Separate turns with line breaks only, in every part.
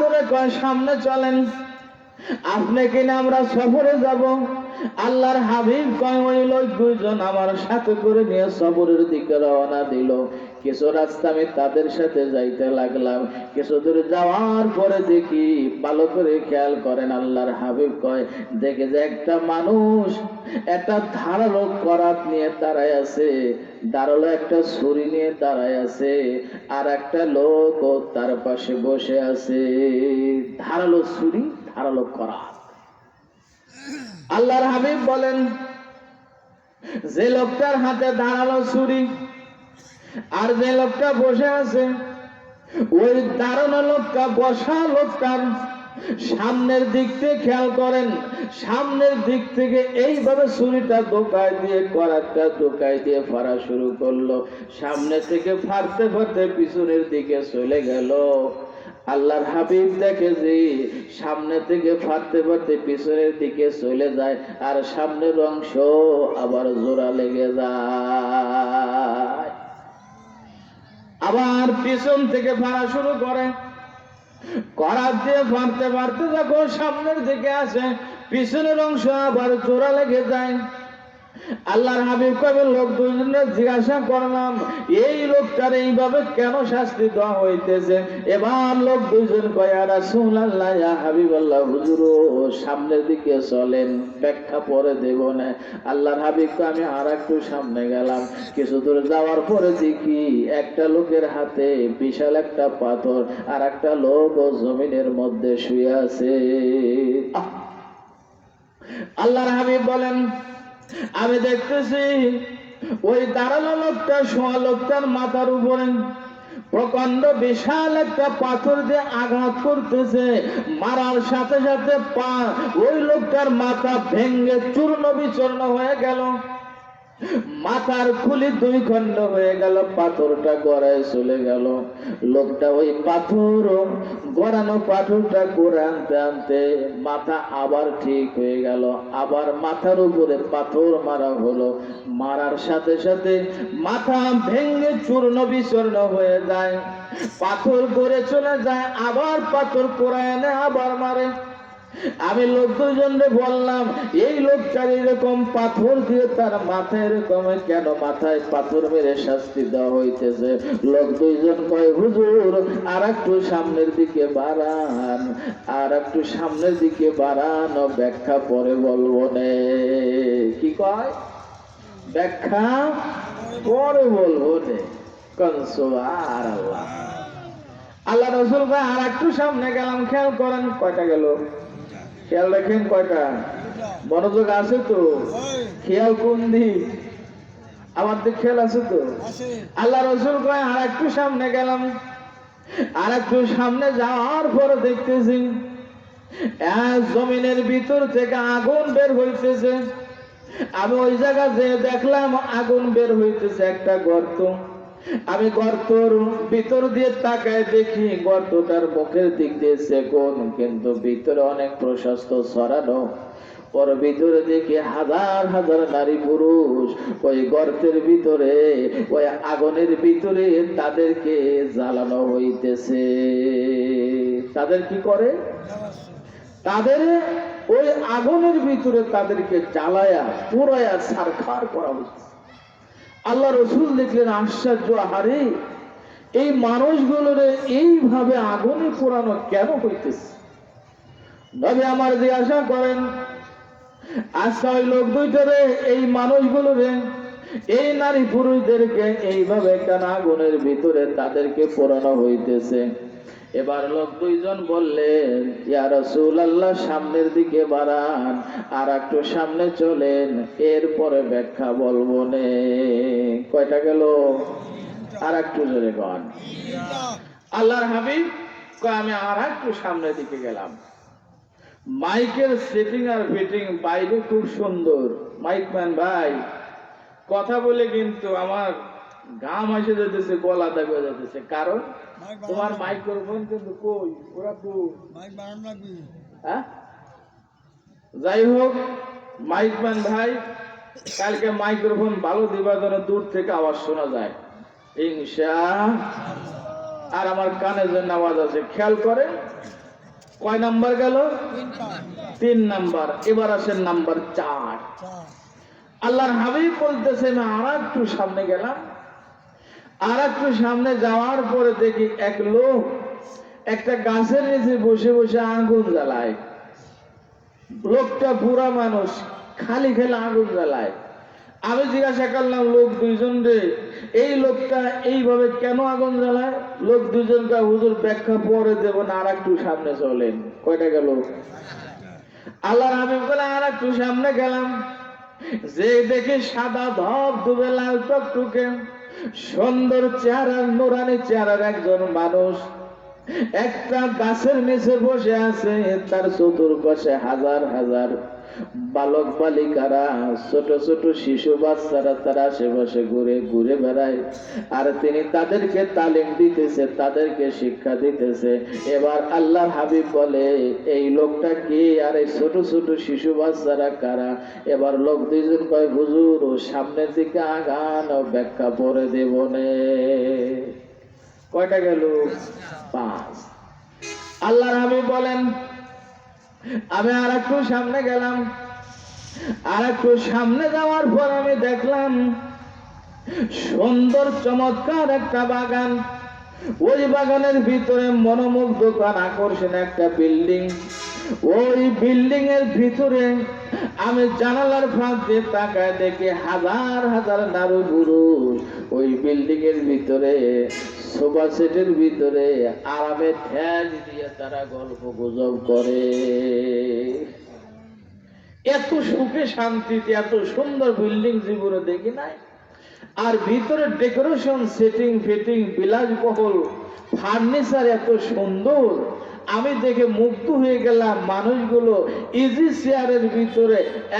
করে কয় সামনে চলেন, আপনি কিনা আমরা সফরে যাব। আল্লাহর হাবিব কয় ওই লোক দুইজন আমার সাথে করে নিয়ে সফরের দিকে রওনা দিল। কিছু রাস্তা আমি তাদের সাথে যাইতে লাগলাম। কিছু দূর যাওয়ার পরে দেখি, ভালো করে খেয়াল করেন, আল্লাহর হাবিব কয় দেখে যে একটা মানুষ একটা ধারালো করাত নিয়ে দাঁড়ায় আছে, ধারালো একটা ছুরি নিয়ে দাঁড়ায় আছে, আর একটা লোক তার পাশে বসে আছে। ধারালো ছুরি, ধারালো করাত। আল্লাহর হাবিব বলেন যে লোকটার হাতে ধারালো ছুরি আর যে লোকটা বসে আছে, ওই দাঁড়ানো লোকটা বসা লোকটার সামনের দিক থেকে খেয়াল করেন, সামনের দিক থেকে এইভাবে ছুরিটা দোকায় দিয়ে করাতটা দোকায় দিয়ে ফাড়া শুরু করলো। সামনে থেকে ফাড়তে ফাড়তে পিছনের দিকে চলে গেল। আল্লাহর হাবিব দেখে যে সামনে থেকে ফাড়তে ফাড়তে পিছনের দিকে চলে যায়, আর সামনের অংশ আবার জোড়া লেগে যায়। আবার পিছন থেকে ফাড়া শুরু করে, করাত দিয়ে ফাড়তে ফাড়তে যখন সামনের দিকে আসে, পিছনের অংশ আবার জোড়া লেগে যায়। আল্লাহর হাবিব কবে লোক দুইজনের জিজ্ঞাসা করলাম এই লোকটার এইভাবে কেন শাস্তি দেওয়া হইতেছে? এবার লোক দুইজন কয় ইয়া রাসূলুল্লাহ, ইয়া হাবিবাল্লাহ, হুজুর সামনের দিকে চলেন, ব্যাখ্যা পরে দেব না। আল্লাহর হাবিব কয় আমি আর একটু সামনে গেলাম। কিছু দূর যাওয়ার পরে দেখি একটা লোকের হাতে বিশাল একটা পাথর, আর একটা লোক জমিনের মধ্যে শুয়ে আছে। আল্লাহর হাবিব বলেন আমি দেখতেছি ওই দাঁড়ানো লোকটা শোয়া লোকটার মাথার উপরে প্রকাণ্ড বিশাল একটা পাথর দিয়ে আঘাত করতেছে। মারার সাথে সাথে ওই লোকটার মাথা ভেঙ্গে চূর্ণ বিচূর্ণ হয়ে গেল, মাথার খুলি দুই খণ্ড হয়ে গেল, পাথরটা গড়ায় চলে গেল। লোকটা ওই পাথর গড়ানো পাথরটা করে আনতে আনতে মাথা আবার ঠিক হয়ে গেল, আবার মাথার উপরে পাথর মারা হলো। মারার সাথে সাথে মাথা ভেঙ্গে চূর্ণ বিচূর্ণ হয়ে যায়, পাথর গড়ে চলে যায়, আবার পাথর কোড়ায় এনে আবার মারে। আমি লোক দুজনকে বললাম এই লোকটার এরকম পাথর দিয়ে তার মাথায় এরকম কেন মাথায় পাথর মেরে শাস্তি দেওয়া হইতেছে? লোক দুইজন কয় হুজুর আর একটু সামনের দিকে বাড়ান, আর একটু সামনের দিকে বাড়ান, ব্যাখ্যা পরে বলবো নে। কি কয়? ব্যাখ্যা পরে বলবো নে। আর আল্লাহ আল্লাহ রসুল কয় আর একটু সামনে গেলাম, খেয়াল করেন কয়টা গেল, খেয়াল রাখেন কয়টা, মনোযোগ আছে তো, খেয়াল কোন দিক, আমার দিক খেয়াল আছে তো। আল্লাহ রসুল কয় আর একটু সামনে গেলাম, আর একটু সামনে যাওয়ার পরে দেখতেছি জমিনের ভিতর থেকে আগুন বের হইতেছে। আমি ওই জায়গা যে দেখলাম আগুন বের হইতেছে একটা গর্ত। আমি গর্তর ভিতর দিয়ে তাকায় দেখি গর্তটার মুখের দিক দিয়েছে কোন, কিন্তু ভিতরে অনেক প্রশস্ত ছড়ানো। ওর ভিতরে দেখি হাজার হাজার নারী পুরুষ ওই গর্তের ভিতরে, ওই আগুনের ভিতরে তাদেরকে জ্বালানো হইতেছে। তাদের কি করে? তাদের ওই আগুনের ভিতরে তাদেরকে জ্বালায়া পুরায়া ছারখার করা হচ্ছে। আল্লাহ রসুল দেখলেন আশ্চর্য, আহারে এই মানুষগুলোর এইভাবে আগুনে পোড়ানো কেন হইতেছে? নবী আমার জিজ্ঞাসা করেন আচ্ছা ওই লোক দুইটারে, এই মানুষগুলোরে, এই নারী পুরুষদেরকে এইভাবে কেন আগুনের ভিতরে তাদেরকে পোড়ানো হইতেছে? এবার লোক দুইজন বললেন ইয়া রাসূলুল্লাহ সামনের দিকে বাড়ান, আর একটু সামনে চলেন, এরপরে ব্যাখ্যা বলবো নে। কয়টা গেল? আর একটু জোরে গান। আল্লাহর হাবিব কয় আমি আর একটু সামনের দিকে গেলাম। মাইকের সেটিং আর ফিটিং বাইরে খুব সুন্দর। মাইকম্যান ভাই কথা বলে কিন্তু আমার ঘাম এসে যেতেছে, গলা দাবে যেতেছে, কারণ তোমার মাইক্রোফোন কিন্তু কই, ওরা কই মাইক বানানো লাগবে। হ্যাঁ, যাই হোক মাইকম্যান ভাই কালকে মাইক্রোফোন ভালো দিবার জন্য দূর থেকে আওয়াজ শোনা যায় ইনশাআল্লাহ। আর আমার কানে যে আওয়াজ আছে খেয়াল করে, কয় নাম্বার গেল? 3 নাম্বার। এবার আসেন নাম্বার 4। আল্লাহর হাবিব বলতেছে আমি আর একটু সামনে গেলাম, আর একটু সামনে যাওয়ার পরে দেখি এক লোক একটা গাছের নিচে বসে বসে আগুন জ্বালায়। লোকটা বুড়া মানুষ, খালি খেলে আগুন জ্বালায়। আমি জিজ্ঞাসা করলাম লোক দুইজন রে, এই লোকটা এইভাবে কেন আগুন জ্বালায়? লোক দুজনকে হুজুর ব্যাখ্যা পরে দেব না, আর একটু সামনে চলেন। কয়টা গেল? আল্লাহর হাবিব বলে আর একটু সামনে গেলাম, যে দেখে সাদা ধবধবে লাল টকটকে সুন্দর চেহারা, নুরানি চেহারার একজন মানুষ একটা গাছের নিচে বসে আছে। তার চতুর্পাশে হাজার হাজার বালক বালিকারা, ছোট ছোট শিশু বাচ্চারা তার আশেপাশে ঘুরে ঘুরে বেড়ায়, আর তিনি তাদেরকে তালিম দিতেছে, তাদেরকে শিক্ষা দিতেছে। এবার আল্লাহর হাবিব বলে এই লোকটা কি আর এই ছোট ছোট শিশু বাচ্চারা কারা? এবার লোক দুইজন কয় হুজুর ও সামনের দিকে আগান, ব্যাখ্যা পরে দেব নে। কয়টা গেল? 5। আল্লাহর হাবিব বলেন আমি আর একটু সামনে গেলাম, আর একটু সামনে যাওয়ার পর আমি দেখলাম সুন্দর চমৎকার একটা বাগান। ওই বাগানের ভিতরে মনোমুগ্ধকর আকর্ষণ একটা বিল্ডিং। ওই বিল্ডিং এর ভিতরে আমি জানালার ফাঁক দিয়ে তাকায় দেখি হাজার হাজার নারী পুরুষ ওই বিল্ডিং এর ভিতরে সোফা সেটের ভিতরে আরামে ঠ্যাং দিয়ে তারা গল্প গুজব করে। এত সুখে শান্তিতে এত সুন্দর বিল্ডিং জীবনে দেখি নাই। আর ভিতরে ডেকোরেশন, সেটিং ফিটিং, বিলাসবহুল ফার্নিচার এত সুন্দর, আমি দেখে মুগ্ধ হয়ে গেলাম। মানুষগুলো ইজি চেয়ারের ভিতরে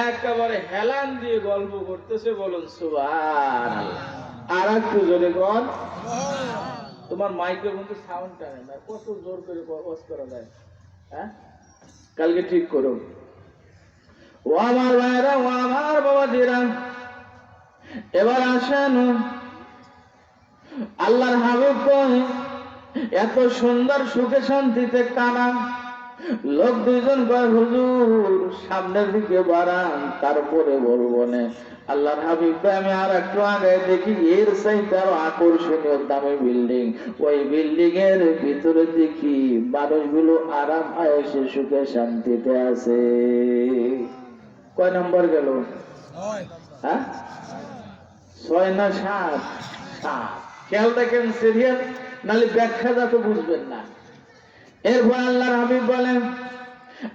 একেবারে হেলান দিয়ে গল্প করতেছে। বলুন সুবহানাল্লাহ। আর একটু জোরে বল। তোমার মাইকের মধ্যে সাউন্ড টানে না, কত জোর করে অফ করা যায়? হ্যাঁ, কালকে ঠিক করো। ও আমার ভাইরা, ও আমার বাবাজিরা, এবার আসেন আল্লাহর হাবিব কয় এত সুন্দর সুখে শান্তিতে কানা। লোক দুইজন কয় হুজুর সামনের দিকে বাড়ান, তারপরে বলবো না। আল্লাহর হাবিব কয় আমি আর একটু আগে দেখি এর চাইতে আরো আকর্ষণীয় দামি বিল্ডিং। ওই বিল্ডিং এর ভিতরে দেখি মানুষগুলো আরাম আয়েশে সুখে শান্তিতে আছে। কয় নম্বর গেল? হ্যাঁ, 6 না 7? 7। খেয়াল দেখেন সিরিয়াল, নাহলে ব্যাখ্যা যা তো বুঝবেন না। এরপর আল্লাহর হাবিব বলেন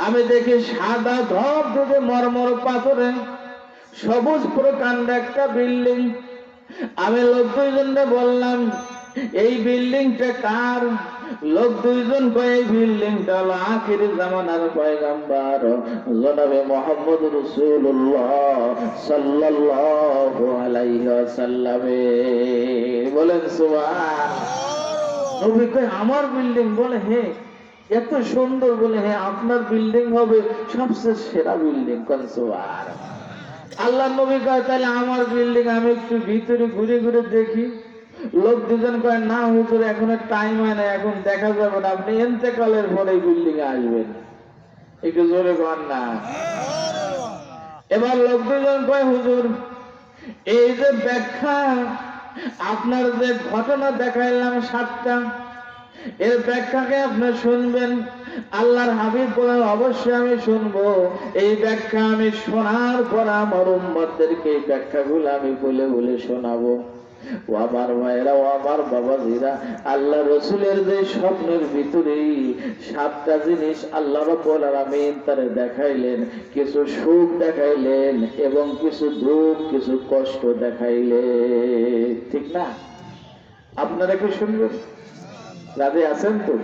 আমি দেখি সাদা ধবধবে মরমর পাথরে সবুজ প্রকাণ্ড একটা বিল্ডিং। আমি লোক দুইজনকে বললাম এই বিল্ডিংটা কার? লোক দুইজন কয় এই বিল্ডিংটা হলো আখির জামানার পয়গম্বর জনাবে মুহাম্মদ রাসূলুল্লাহ সাল্লাল্লাহু আলাইহি ওয়াসাল্লাম। বলেন সুবহানাল্লাহ। নবী কয় আমার বিল্ডিং? বলে হে, এত সুন্দর? বলে হ্যাঁ, আপনার বিল্ডিং হবে সবচেয়ে সেরা বিল্ডিং। কোন সুবহানাল্লাহ। আল্লাহ নবী কয় তাহলে আমার বিল্ডিং আমি একটু ভিতরে ঘুরে ঘুরে দেখি। লোক দুজন কয় না হুজুর এখন টাইম হয় না, এখন দেখা যাবে না, আপনি ইন্তেকালের পরে বিল্ডিং এ আসবেন। একটু জোরে কর না। এবার লোক দুজন কয় হুজুর এই যে ব্যাখ্যা আপনার যে ঘটনা দেখাইলাম 7টা, এর ব্যাখ্যাকে আপনি শুনবেন? আল্লাহর হাবিব বলেন অবশ্যই আমি শুনবো। এই ব্যাখ্যা আমি শোনার পর আমার উম্মতদেরকে এই ব্যাখ্যাগুলো আমি বলে বলে শোনাবো। ও আমার ভাইরা, ও আমার বাবাজিরা, আল্লাহ রসুলের যে স্বপ্নের ভিতরে 7টা জিনিস আল্লাহ রাব্বুল আলামিন তারে দেখাইলেন। কিছু সুখ দেখাইলেন এবং কিছু দুঃখ, কিছু কষ্ট দেখাইলেন। ঠিক না? আপনারা কি শুনবেন? রাজি আছেন তো?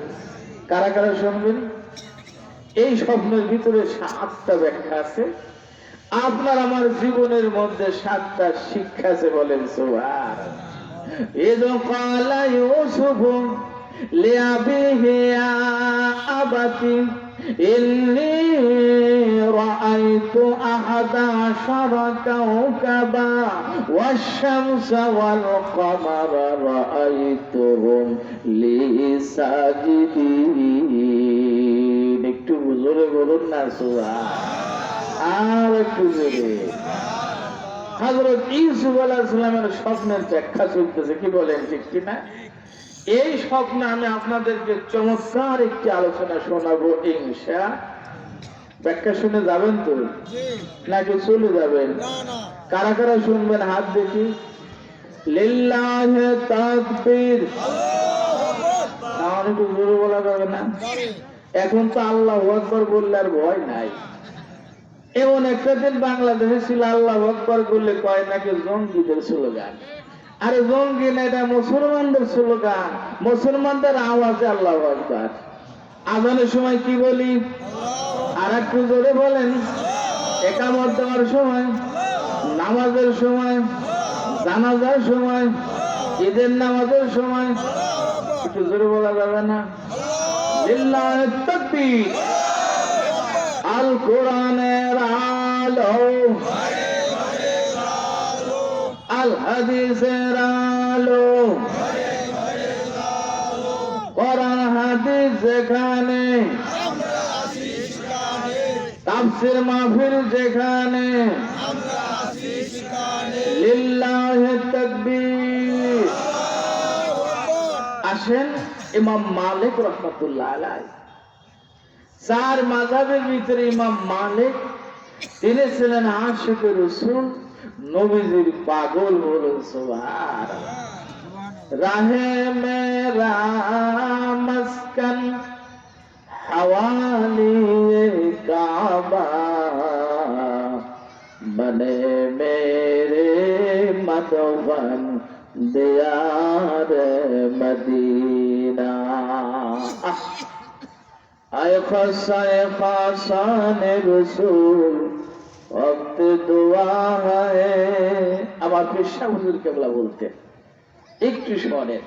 কারা কারা শুনবেন? এই স্বপ্নের ভিতরে 7টা ব্যাখ্যা আছে। আপনার আমার জীবনের মধ্যে 7টা শিক্ষা আছে। বলেন সুবহানাল্লাহ। ইয ক্বালা ইউসুফ লিআবিহি ইয়া আবাতি ইন্নী রাআইতু আহাদা আশারা কাওকাবা ওয়াশ-শামসা ওয়াল কমারা রাআইতুহুম লি সাজিদিন। বলুন না সুবহান। আর একটু জোরে। হযরত ইউসুফ আলাইহিস সালামের স্বপ্নের ব্যাখ্যা চলতেছে, কি বলেন ঠিক কিনা? এই স্বপ্নে আমি আপনাদেরকে চমৎকার একটি আলোচনা শোনাবো ইনশাআল্লাহ। ব্যাখ্যা শুনে যাবেন তো নাকি চলে যাবেন? কারা কারা শুনবেন হাত দেখি। লিল্লাহি তাকবীর। তাহলে একটু জোরে বলা যাবে না? এখন তো আল্লাহু আকবার বললে আর ভয় নাই। এমন একটা দিন বাংলাদেশে ছিল আল্লাহু আকবার বললে কয় নাকি জঙ্গিদের স্লোগান। আরে জঙ্গি না, এটা মুসলমানদের স্লোগান, মুসলমানদের আওয়াজে আল্লাহু আকবার। আজানের সময় কি বলি? আর একটু জোরে বলেন। একামত দেওয়ার সময়, নামাজের সময়, জানাজার সময়, ঈদের নামাজের সময় একটু জোরে বলা যাবে না? লিল্লাহি তাকবীর। আল কোরআনের আলো, আল হাদিসের আলো, কোরআন হাদিস যেখানে, তাফসীর মাহফিল যেখানে, লিল্লাহি তাকবীর। আসেন ইমাম মালিক রাহমাতুল্লাহ আলাইহি, চার মাযহাবের ভিতরে ইমাম মালিক, তিনি ছিলেন আশিকে রাসূল, নবীজির পাগল। বলুন সুবহানাল্লাহ। রাহে মেরা মাসকান হাওয়ালি কাবা, বনে মেরে মদওয়ান দিয়ার মদিনা। আয় খাসায়ে খাসানে রাসূল ওয়াক্ত দুআ হ্যায়। আমার পেশা হুজুর কেবলা বলতেন, একটু শোনেন।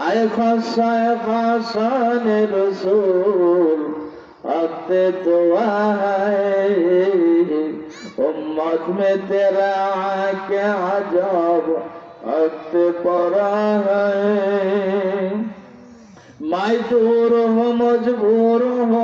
আয় খাসায়ে খাসানে রাসূল ওয়াক্ত দুআ হ্যায়, উম্মত में तेरा क्या अजब वक्त पड़ा है। मैं दूर हूँ मजबूर हूँ